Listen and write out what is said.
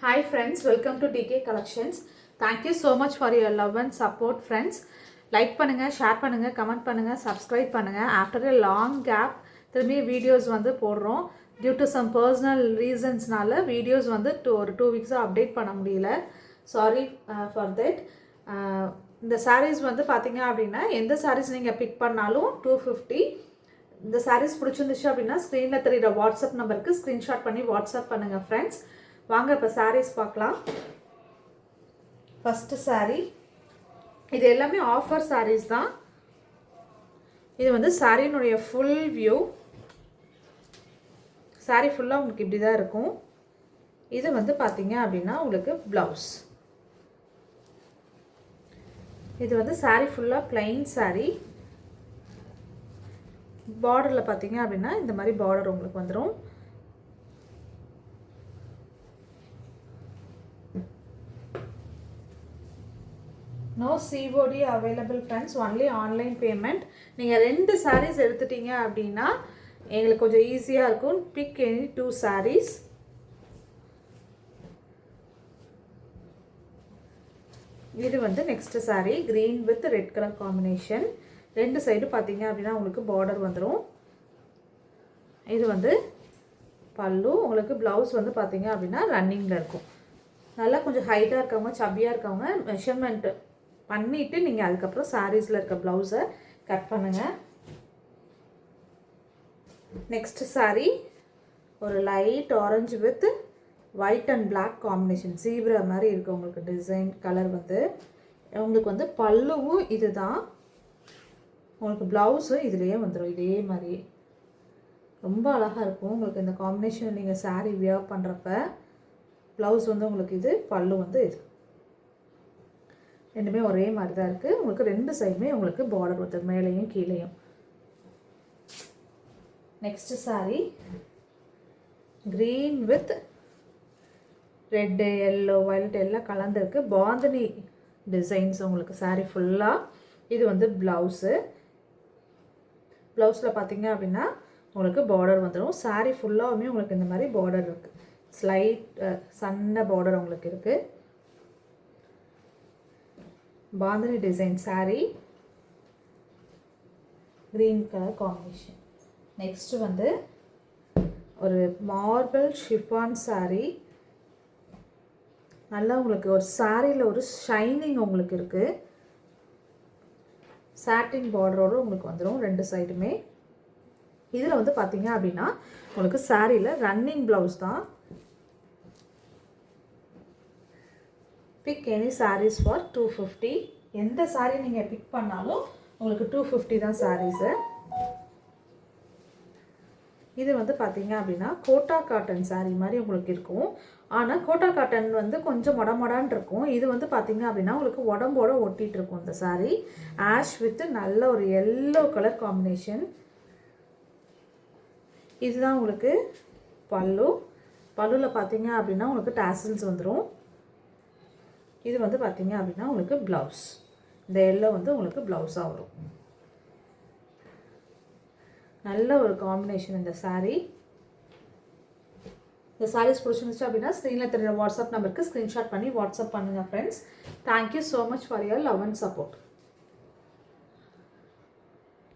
Hi friends, welcome to DK Collections. Thank you so much for your love and support friends. Like பண்ணுங்க, share பண்ணுங்க, comment பண்ணுங்க, subscribe பண்ணுங்க. After a long gap, திரும்பி videos வந்து போடுறோம். Due to some personal reasonsனால videos வந்து ஒரு 2 weeks அப்டேட் பண்ண முடியல. Sorry for that. இந்த sarees வந்து பார்த்தீங்க அப்படின்னா எந்த sarees நீங்கள் பிக் பண்ணாலும் 250. இந்த sarees பிடிச்சிருந்துச்சு அப்படின்னா ஸ்க்ரீனில் தெரியுற வாட்ஸ்அப் நம்பருக்கு ஸ்க்ரீன்ஷாட் பண்ணி வாட்ஸ்அப் பண்ணுங்கள் ஃப்ரெண்ட்ஸ். வாங்க இப்போ sarees பார்க்கலாம். ஃபஸ்ட்டு saree, இது எல்லாமே ஆஃபர் sarees தான். இது வந்து சாரியினுடைய ஃபுல் வியூ. saree ஃபுல்லாக உங்களுக்கு இப்படி தான் இருக்கும். இது வந்து பார்த்தீங்க அப்படின்னா உங்களுக்கு ப்ளவுஸ். இது வந்து saree ஃபுல்லாக plain saree. பார்டரில் பார்த்தீங்க அப்படின்னா இந்த மாதிரி பார்டர் உங்களுக்கு வந்துடும். No COD available friends, only online payment. நீங்கள் 2 sarees எடுத்துட்டீங்க அப்படின்னா எங்களுக்கு கொஞ்சம் ஈஸியாக இருக்கும். Big any 2 sarees. இது வந்து next saree, green with red color combination. 2 side பார்த்தீங்க அப்படின்னா உங்களுக்கு பார்டர் வந்துடும். இது வந்து பல்லு. உங்களுக்கு ப்ளவுஸ் வந்து பார்த்தீங்க அப்படின்னா ரன்னிங்கில் இருக்கும். நல்லா கொஞ்சம் ஹைட்டாக இருக்கவங்க, சப்பியாக இருக்கவங்க மெஷர்மெண்ட்டு பண்ணிவிட்டு நீங்கள் அதுக்கப்புறம் சாரீஸில் இருக்க ப்ளவுஸை கட் பண்ணுங்கள். நெக்ஸ்ட் saree, ஒரு light orange with white and black combination, zebra மாதிரி இருக்குது உங்களுக்கு டிசைன் கலர் வந்து. உங்களுக்கு வந்து பல்லுவும் இது தான், உங்களுக்கு ப்ளவுஸும் இதுலேயே வந்துடும். இதே மாதிரி ரொம்ப அழகாக இருக்கும் உங்களுக்கு இந்த காம்பினேஷன். நீங்கள் saree வியர் பண்ணுறப்ப ப்ளவுஸ் வந்து உங்களுக்கு இது, பல்லு வந்து இது, ரெண்டுமே ஒரே மாதிரி தான் இருக்குது. உங்களுக்கு 2 சைடுமே உங்களுக்கு பார்டர் வந்து மேலேயும் கீழேயும். Next saree, green with red, yellow, violet எல்லாம் கலந்துருக்கு. பாந்தினி டிசைன்ஸ் உங்களுக்கு saree ஃபுல்லாக. இது வந்து ப்ளவுஸு. ப்ளவுஸில் பார்த்தீங்க அப்படின்னா உங்களுக்கு பார்டர் வந்துடும். saree ஃபுல்லாகவுமே உங்களுக்கு இந்த மாதிரி பார்டர் இருக்குது. ஸ்லைட் சன்ன பார்டர் உங்களுக்கு இருக்குது. Bandhani design saree, green colour combination. Next வந்து ஒரு மார்பிள் ஷிஃபான் saree. நல்லா உங்களுக்கு ஒரு சாரியில் ஒரு ஷைனிங் உங்களுக்கு இருக்குது. சாட்டின் பார்டரோடு உங்களுக்கு வந்துடும் 2 சைடுமே. இதில் வந்து பார்த்தீங்க அப்படின்னா உங்களுக்கு சாரியில் ரன்னிங் ப்ளவுஸ் தான். Big any sarees for 250. எந்த saree நீங்கள் பிக் பண்ணாலும் உங்களுக்கு 250 தான் சாரீஸு. இது வந்து பார்த்தீங்க அப்படின்னா கோட்டா காட்டன் saree மாதிரி உங்களுக்கு இருக்கும். ஆனால் கோட்டா காட்டன் வந்து கொஞ்சம் மொடமொடான்னு இருக்கும். இது வந்து பார்த்தீங்க அப்படின்னா உங்களுக்கு உடம்போட ஒட்டிகிட்டு இருக்கும் இந்த saree. ஆஷ் வித் நல்ல ஒரு எல்லோ கலர் காம்பினேஷன். இதுதான் உங்களுக்கு பல்லு. பல்லுவில் பார்த்தீங்க அப்படின்னா உங்களுக்கு டாசல்ஸ் வந்துடும். இது வந்து பார்த்தீங்க அப்படின்னா உங்களுக்கு ப்ளவுஸ். இந்த எல்லோ வந்து உங்களுக்கு ப்ளவுஸாக வரும். நல்ல ஒரு காம்பினேஷன் இந்த saree. இந்த sarees பிடிச்சிருந்துச்சு அப்படின்னா ஸ்க்ரீனில் தெரியுற வாட்ஸ்அப் நம்பருக்கு ஸ்க்ரீன்ஷாட் பண்ணி வாட்ஸ்அப் பண்ணுங்கள் friends. Thank you so much for your love and support.